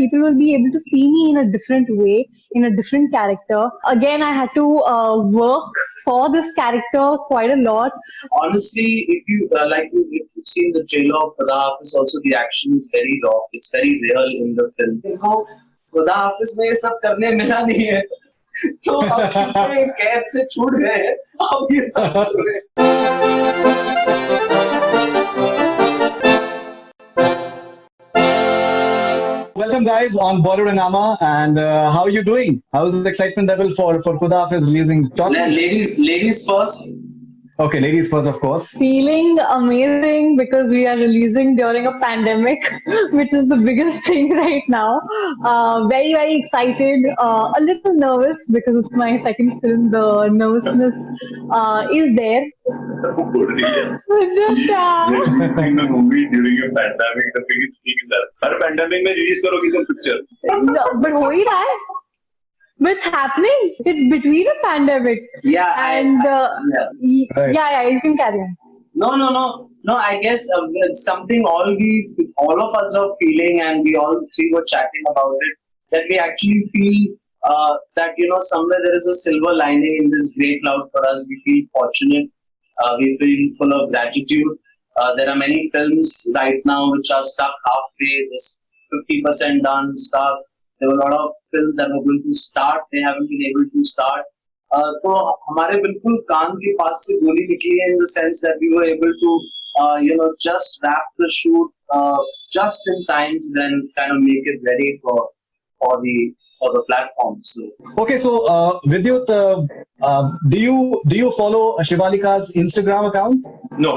people will be able to see me in a different way, in a different character. Again, I had to work for this character quite a lot. Honestly, if you if you've seen the trailer of Khuda Haafiz, also the action is very raw. It's very real in the film. इनको खुदा हाफिज में ये सब करने मिला नहीं है, तो अब क्योंकि कैद से छूट गए हैं, अब ये सब कर रहे हैं. Welcome guys on Bollywood and Hungama, and how are you doing? How is the excitement level for Khuda Haafiz releasing? Ladies first. Okay, ladies first, of course. Feeling amazing because we are releasing during a pandemic, which is the biggest thing right now. Very, very excited. A little nervous because it's my second film. The nervousness is there. the movie during a pandemic, the biggest thing is that. Her pandemic में release करोगी तुम picture. No, but हो ही रहा है. But it's happening. It's between a pandemic. Yeah. And Right. yeah, you can carry on. No. I guess it's something all of us are feeling, and we all three were chatting about it. That we actually feel that somewhere there is a silver lining in this grey cloud for us. We feel fortunate. We feel full of gratitude. There are many films right now which are stuck halfway, just 50% done, stuck. There were a lot of films that were going to start. They haven't been able to start. तो हमारे बिल्कुल कान के पास से गोली निकली है in the sense that we were able to just wrap the shoot just in time to then kind of make it ready for the platform. So. Okay, so Vidyut, do you follow Shivaleeka's Instagram account? No.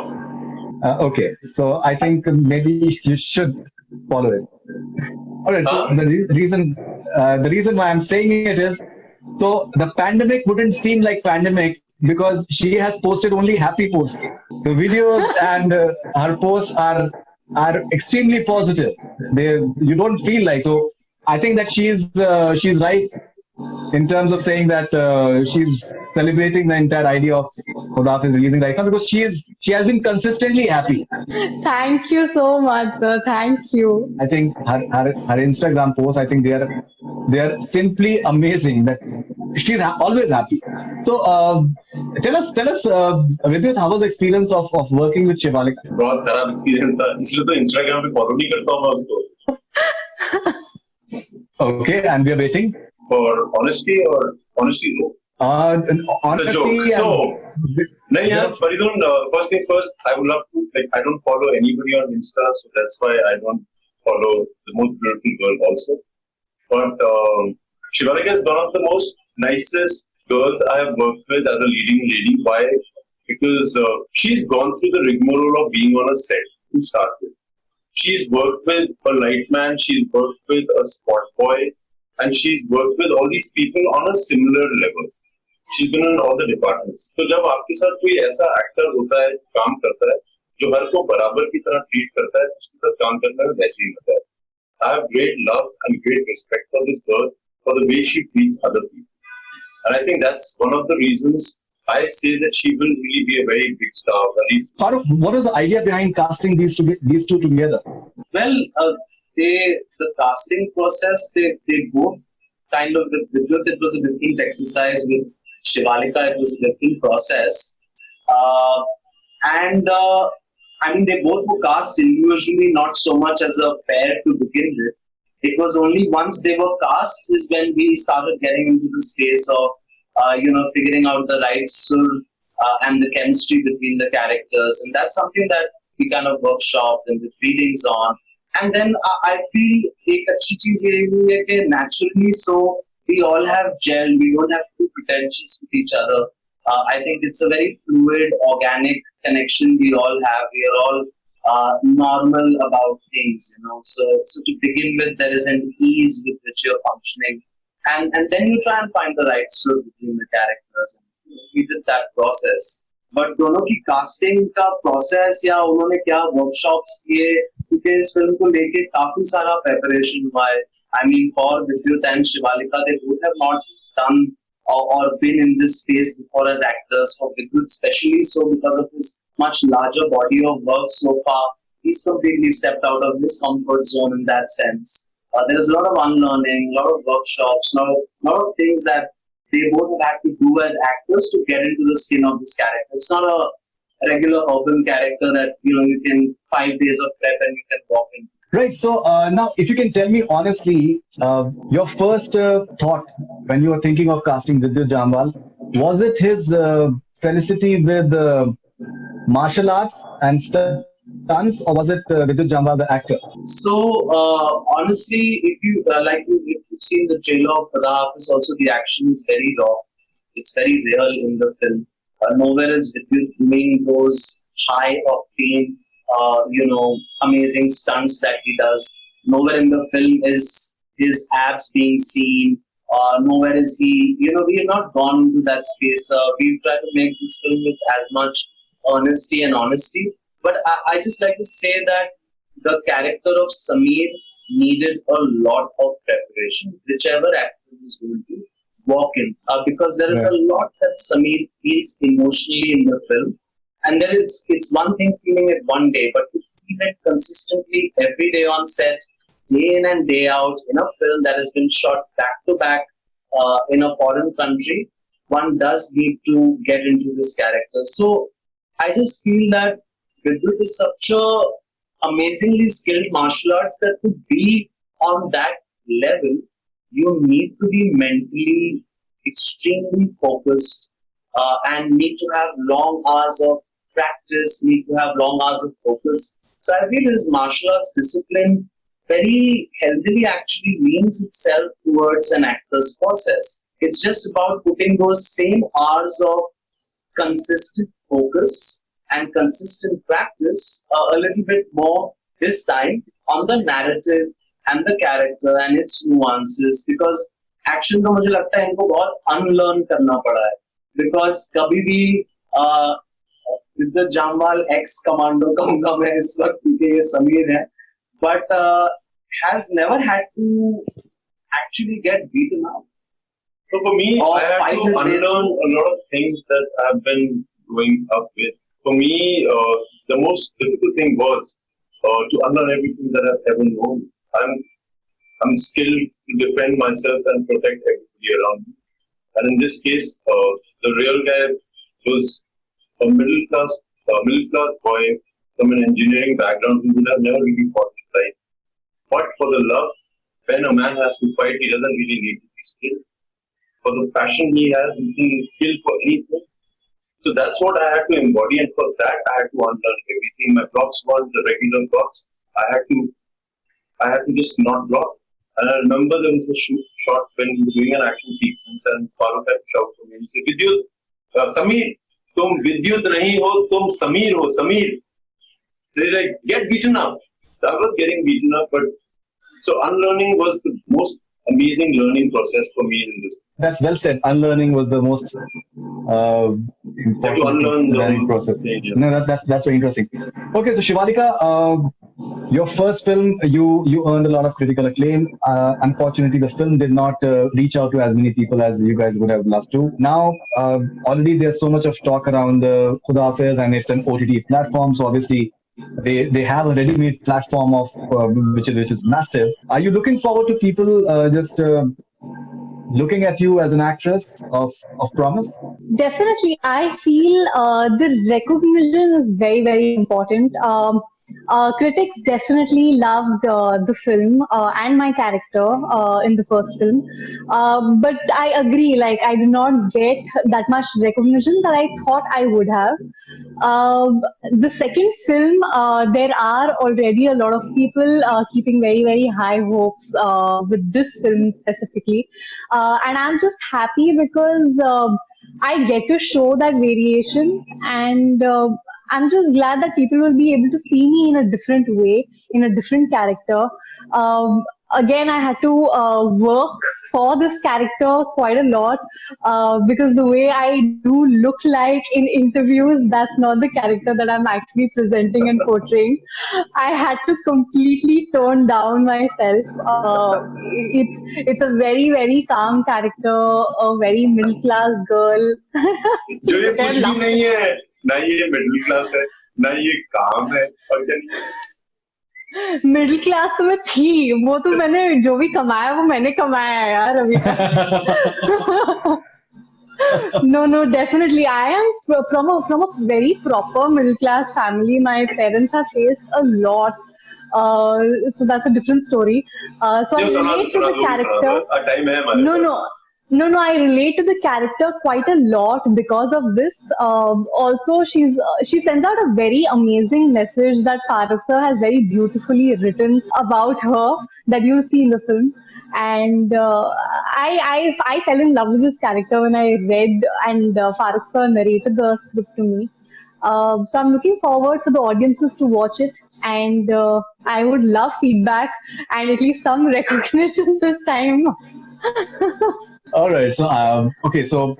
Okay, so I think maybe you should follow it. All right. So the reason why I'm saying it is, so the pandemic wouldn't seem like pandemic because she has posted only happy posts. The videos and her posts are extremely positive. You don't feel like so. I think that she's right in terms of saying that she's celebrating the entire idea of Khuda Haafiz releasing right now because she has been consistently happy. Thank you so much, sir. Thank you. I think her Instagram posts, I think they are simply amazing. That she's always happy. So tell us, Vidyut, how was the experience of working with Shivaleeka? बहुत खराब experience था, इसलिए तो Instagram पे follow नहीं करता हूँ मैं उसको. Okay, and we are waiting for honesty or honesty no. Honesty. It's a joke. So, नहीं यार, Faridoon, first things first, I would love to, I don't follow anybody on Insta, so that's why I don't follow the most beautiful girl also. But Shivaleeka is one of the most nicest girls I have worked with as a leading lady. Why? Because she's gone through the rigmarole of being on a set to start with. She's worked with a light man, she's worked with a spot boy, and she's worked with all these people on a similar level. She's been in all the departments. तो जब आपके साथ कोई ऐसा actor होता है, काम करता है, जो हर को बराबर की तरह ट्रीट करता है, उसके साथ काम करना है वैसे ही होता है. I have great love and great respect for this girl for the way she treats other people, and I think that's one of the reasons I say that she will really be a very big star. Faruk, what was the idea behind casting these two together? Well, the casting process, they both kind of, with Vidyut it was a different exercise, with Shivaleeka it was a different process. And I mean, they both were cast individually, not so much as a pair to begin with. It was only once they were cast is when we started getting into the space of figuring out the right and the chemistry between the characters, and that's something that we kind of workshopped and did readings on. And then I feel एक अच्छी चीज ये हुई है कि naturally so we all have gel. We don't have to be pretentious with each other. I think it's a very fluid, organic connection we all have. We are all normal about things, So to begin with, there is an ease with which you're functioning. And then you try and find the right suit between the characters. We did that process. But दोनों की casting का process या उन्होंने क्या workshops किए, क्योंकि इस film को लेके काफी सारा preparation हुआ है. I mean, for Vidyut and Shivaleeka, they both have not done or been in this space before as actors. For Vidyut especially so because of his much larger body of work so far, he's completely stepped out of his comfort zone in that sense. There's a lot of unlearning, a lot of workshops, lot of things that they both have had to do as actors to get into the skin of this character. It's not a regular urban character that you can 5 days of prep and you can walk in. Right. So now, if you can tell me honestly, your first thought when you were thinking of casting Vidyut Jammwal, was it his felicity with martial arts and stunts, or was it Vidyut Jammwal, the actor? So honestly, if you've seen the trailer of Khuda Haafiz, also the action is very raw. It's very real in the film. Nowhere is Vidyut doing those high octane, amazing stunts that he does. Nowhere in the film is his abs being seen. Nowhere is he. We have not gone into that space. We've tried to make this film with as much honesty and honesty. But I just like to say that the character of Sameer needed a lot of preparation, whichever actor is going to walk in, because there is a lot that Sameer feels emotionally in the film. And then it's one thing feeling it one day, but to feel it consistently every day on set, day in and day out, in a film that has been shot back to back in a foreign country, one does need to get into this character. So I just feel that Vidyut is such a amazingly skilled martial arts that to be on that level, you need to be mentally extremely focused and need to have long hours of practice, need to have long hours of focus. So I feel his martial arts discipline very healthily actually leans itself towards an actor's process. It's just about putting those same hours of consistent focus and consistent practice a little bit more this time on the narrative and the character and its nuances, because action तो मुझे लगता है इनको बहुत unlearn करना पड़ा है, because कभी भी Vidyut Jammwal ex commando कहूँगा मैं इस वक्त क्योंकि ये समीर है, but has never had to actually get beaten up. So for me, I had to unlearn a lot of things that I've been growing up with. For me, the most difficult thing was to unlearn everything that I've ever known. I'm skilled to defend myself and protect everybody around me. And in this case, the real guy was a middle class boy from an engineering background who would have never really fought to fight. But for the love, when a man has to fight, he doesn't really need to be skilled. For the passion he has, he can kill for anything. So that's what I had to embody, and for that I had to unlearn everything. My blocks weren't the regular blocks. I had to just not block. And I remember there was a shot when we were doing an action sequence, and Faruk had to shout for me. He said, Vidyut, Sameer, tum Vidyut nahi ho, tum Sameer ho, Sameer. So he's like, get beaten up. So I was getting beaten up, but so unlearning was the most amazing learning process for me in this. That's well said. Unlearning was the most important learning process. No, that's very interesting. Okay, so Shivaleeka, your first film, you earned a lot of critical acclaim. Unfortunately, the film did not reach out to as many people as you guys would have loved to. Now, already there's so much of talk around Khuda Haafiz, and it's an OTT platform. So obviously, they have a ready-made platform of which is massive. Are you looking forward to people just looking at you as an actress of promise? Definitely, I feel the recognition is very, very important. Critics definitely loved the film and my character in the first film. But I agree, like, I did not get that much recognition that I thought I would have. The second film, there are already a lot of people keeping very, very high hopes with this film specifically. And I'm just happy because I get to show that variation, and I'm just glad that people will be able to see me in a different way, in a different character. Again, I had to work for this character quite a lot because the way I do look like in interviews, that's not the character that I'm actually presenting and portraying. I had to completely tone down myself. It's a very, very calm character, a very middle class girl. जो ये कुछ भी नहीं है, ना ये middle class है, ना ये काम है, और क्या नहीं है। मिडिल क्लास तो मैं थी, वो तो मैंने जो भी कमाया वो मैंने कमाया है यार अभी तक. No, no, definitely. I am from a very proper middle class family. My parents have faced a lot. Uh, so that's a different story. So I जो सुना relate to सुना the जो भी सुना character. दो, टाइम है हमारे No, pass. no. No, no, I relate to the character quite a lot because of this. Also, she sends out a very amazing message that Faruk sir has very beautifully written about her that you'll see in the film. And I fell in love with this character when I read and Faruk sir narrated the script to me. So I'm looking forward for the audiences to watch it, and I would love feedback and at least some recognition this time. All right. So, okay. So,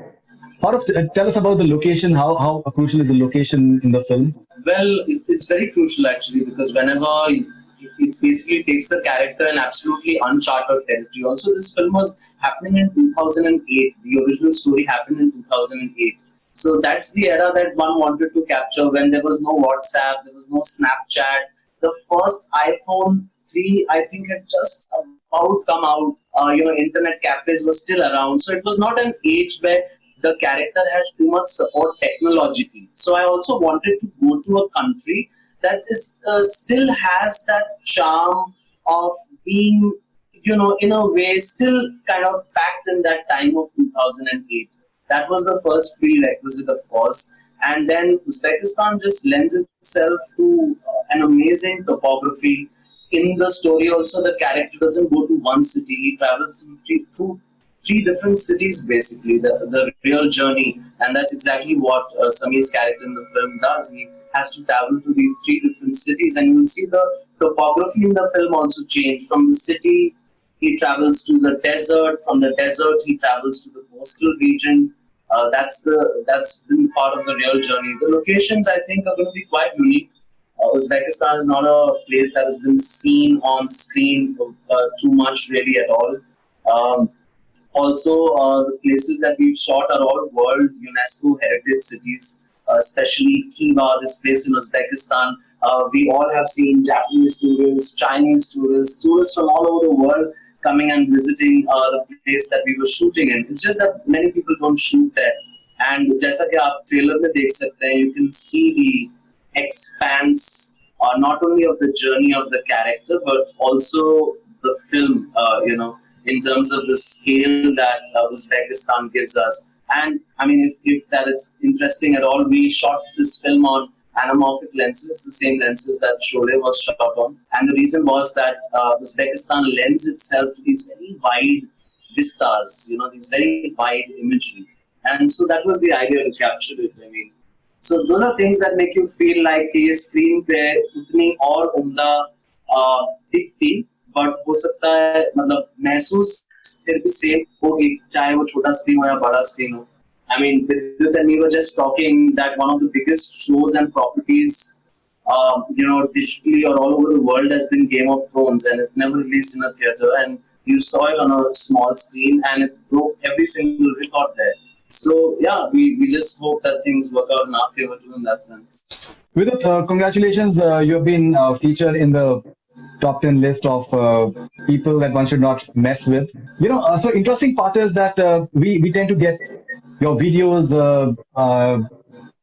Farooq, tell us about the location. How crucial is the location in the film? Well, it's very crucial actually because whenever it basically takes the character in absolutely uncharted territory. Also, this film was happening in 2008. The original story happened in 2008. So that's the era that one wanted to capture when there was no WhatsApp, there was no Snapchat. The first iPhone 3, I think, had just about come out. Internet cafes were still around. So it was not an age where the character has too much support technologically. So I also wanted to go to a country that is still has that charm of being, in a way, still kind of packed in that time of 2008. That was the first prerequisite, of course. And then Uzbekistan just lends itself to an amazing topography. In the story, also, the character doesn't go to one city, he travels through three different cities, basically, the real journey. And that's exactly what Samir's character in the film does. He has to travel to these three different cities, and you will see the topography in the film also change. From the city, he travels to the desert. From the desert, he travels to the coastal region. That's been part of the real journey. The locations, I think, are going to be quite unique. Uzbekistan is not a place that has been seen on screen too much, really, at all. Also, the places that we've shot are all World UNESCO Heritage Cities, especially Khiva, this place in Uzbekistan. We all have seen Japanese tourists, Chinese tourists, tourists from all over the world coming and visiting the place that we were shooting in. It's just that many people don't shoot there. And जैसा कि आप trailer में देख सकते हैं, you can see the expanse not only of the journey of the character, but also the film, in terms of the scale that Uzbekistan gives us. And I mean, if that is interesting at all, we shot this film on anamorphic lenses, the same lenses that Sholay was shot on. And the reason was that Uzbekistan lends itself to these very wide vistas, these very wide imagery. And so that was the idea to capture it. I mean, so those are things that make you feel like ये screen पे उतनी और उम्दा दिखती, but हो सकता है मतलब महसूस फिर भी same होगी चाहे वो छोटा screen हो या बड़ा screen हो. I mean, Vidyut and we were just talking that one of the biggest shows and properties, digitally or all over the world has been Game of Thrones, and it never released in a theater, and you saw it on a small screen, and it broke every single record there. So yeah, we just hope that things work out in our favor too in that sense. Vidyut, congratulations. You have been featured in the top 10 list of people that one should not mess with. So interesting part is that we tend to get your videos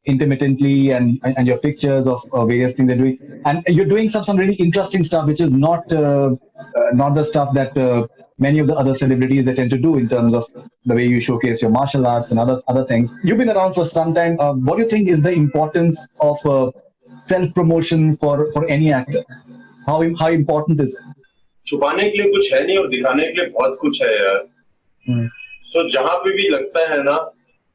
intermittently and your pictures of various things you're doing, and you're doing some really interesting stuff, which is not the stuff that many of the other celebrities they tend to do in terms of the way you showcase your martial arts and other things. You've been around for some time. What do you think is the importance of self promotion for any actor? How important is it? छुपाने के लिए कुछ है नहीं और दिखाने के लिए बहुत कुछ है यार. So जहाँ पे भी लगता है ना,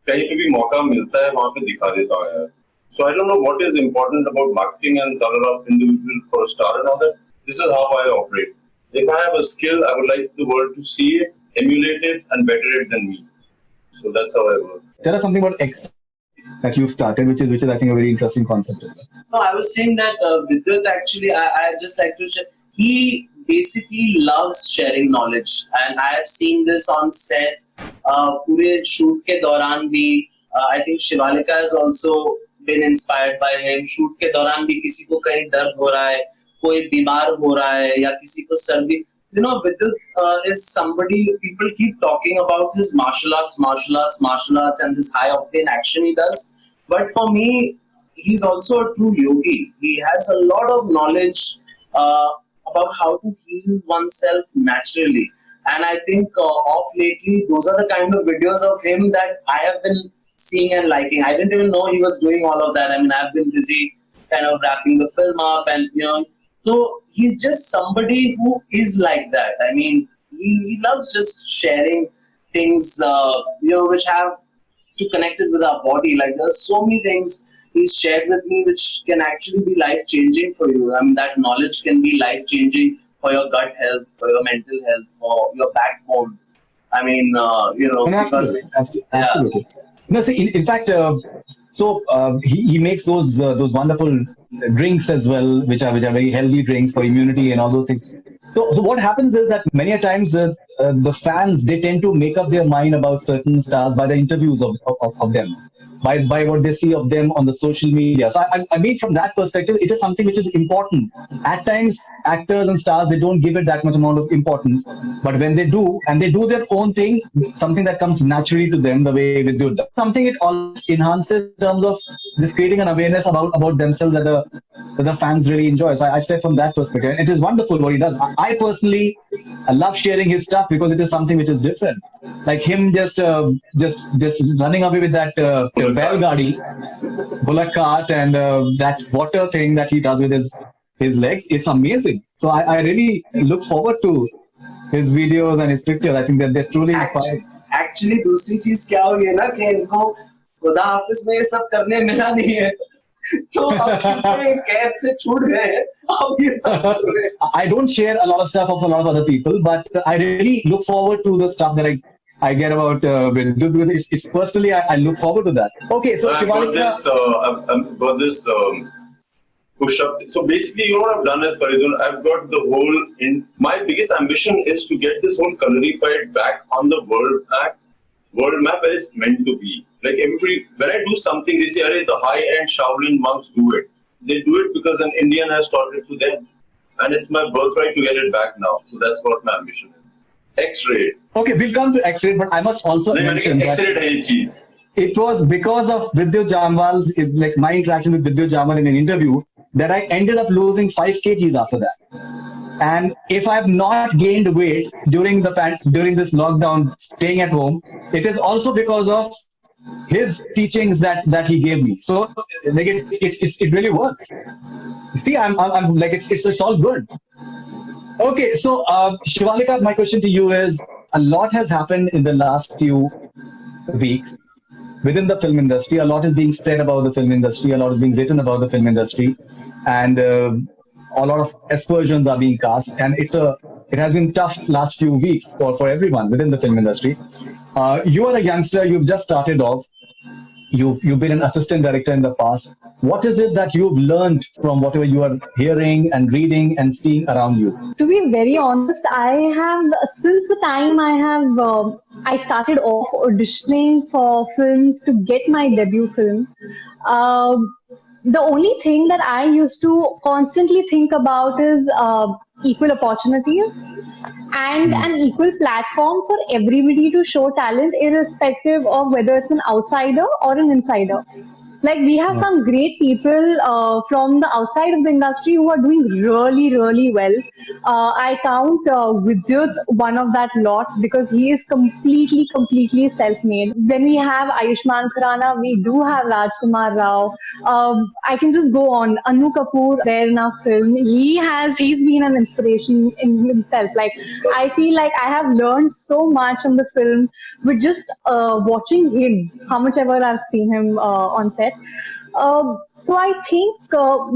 कहीं पे भी मौका मिलता है वहाँ पे दिखा देता हूँ यार. So I don't know what is important about marketing and color of individual for a star and all that. This is how I operate. If I have a skill, I would like the world to see it, emulate it, and better it than me. So that's how I work. Tell us something about X that you started, which is I think a very interesting concept as well. No, I was saying that Vidyut actually, I just like to share. He basically loves sharing knowledge, and I have seen this on set. पूरे shoot के दौरान भी, I think Shivaleeka has also been inspired by him. Shoot के दौरान भी किसी को कहीं दर्द हो रहा है, कोई बीमार हो रहा है या किसी को सर्दी, Vidyut is somebody people keep talking about his martial arts and this high octane action he does. But for me, he's also a true yogi. He has a lot of knowledge about how to heal oneself naturally. And I think of lately, those are the kind of videos of him that I have been seeing and liking. I didn't even know he was doing all of that. I mean, I've been busy kind of wrapping the film up, and so he's just somebody who is like that. I mean, he loves just sharing things, which have to connect it with our body. Like there's so many things he's shared with me which can actually be life changing for you. I mean, that knowledge can be life changing for your gut health, for your mental health, for your backbone. I mean, No, absolutely, because yeah, absolutely. No, see, in fact, he makes those wonderful drinks as well, which are very healthy drinks for immunity and all those things. So what happens is that many a times the fans, they tend to make up their mind about certain stars by the interviews of them, by what they see of them on the social media. So I mean, from that perspective, it is something which is important. At times, actors and stars, they don't give it that much amount of importance, but when they do, and they do their own thing, something that comes naturally to them, the way we do it, something it always enhances in terms of just creating an awareness about themselves that the fans really enjoy. So I say from that perspective, it is wonderful what he does. I personally, I love sharing his stuff because it is something which is different. Like him just running away with that Belgadi, bullock cart, and that water thing that he does with his legs. It's amazing. So I really look forward to his videos and his pictures. I think that they're truly inspired. Actually दूसरी चीज क्या हुई है ना कि इनको खुदा हाफिज में ये सब करने मिला नहीं है, तो अब इनके कैद से छूट गए हैं, अब ये सब कर रहे हैं। I don't share a lot of stuff of a lot of other people, but I really look forward to the stuff that I get about Vidyut, because it's personally I look forward to that. Okay, so I've got Shivaleeka, this. I've got this push-up. So basically, you know what I've done is, Faridoon, I've got the whole. My biggest ambition is to get this whole Kalarified back on the world map where it's meant to be. Like everybody, when I do something, they say, "Arey, the high-end Shaolin monks do it." They do it because an Indian has taught it to them, and it's my birthright to get it back now. So that's what my ambition is. X-ray. okay, we'll come to X-ray, but I must also mention that X-ray cheese. it was because of Vidyut Jammwal's, like my interaction with Vidyut Jammwal in an interview, that I ended up losing 5 kgs after that. And if I have not gained weight during this lockdown, staying at home, it is also because of his teachings that he gave me. So like it really works. See, I'm like it's all good. Okay, so Shivaleeka, my question to you is: a lot has happened in the last few weeks within the film industry. A lot is being said about the film industry. A lot is being written about the film industry, and a lot of aspersions are being cast. And it has been tough last few weeks for everyone within the film industry. You are a youngster. You've just started off. You've been an assistant director in the past. What is it that you've learned from whatever you are hearing and reading and seeing around you? To be very honest, I have, since the time I started off auditioning for films to get my debut film, the only thing that I used to constantly think about is equal opportunities and an equal platform for everybody to show talent, irrespective of whether it's an outsider or an insider. Like we have some great people from the outside of the industry who are doing really, really well. I count Vidyut one of that lot because he is completely self-made. Then we have Ayushmann Khurrana, we do have Rajkumar Rao. I can just go on. Anu Kapoor there in our film. He's been an inspiration in himself. Like I feel like I have learned so much on the film with just watching him. How much ever I've seen him on set. So I think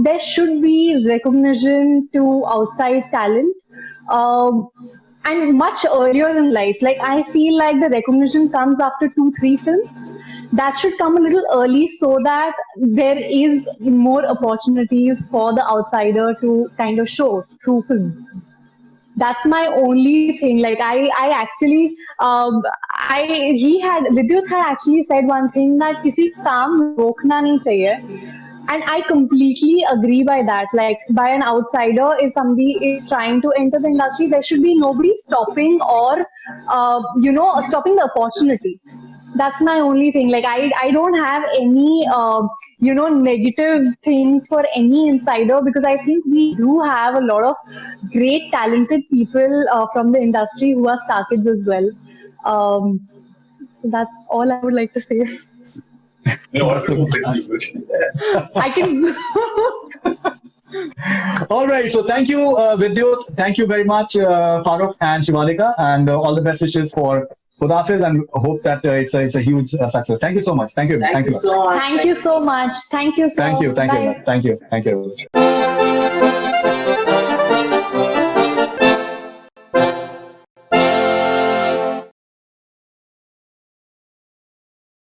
there should be recognition to outside talent, and much earlier in life. Like I feel like the recognition comes after 2, 3 films. That should come a little early so that there is more opportunities for the outsider to kind of show through films. That's my only thing. Like I actually, Vidyut had actually said one thing that किसी काम रोकना नहीं चाहिए. And I completely agree by that. Like, by an outsider, if somebody is trying to enter the industry, there should be nobody stopping or, stopping the opportunity. That's my only thing. Like, I don't have any, negative things for any insider, because I think we do have a lot of great, talented people from the industry who are star kids as well. So that's all I would like to say. What So, I can. all right. So thank you, Vidyut. Thank you very much, Faruk and Shivalika, and all the best wishes for Khuda Haafiz, and hope that it's a huge success. Thank you so much. Thank you. Thank Thanks you a lot. so much. Thank you so much. Thank you, sir. Thank you. Thank you. Bye. Thank you. Thank you.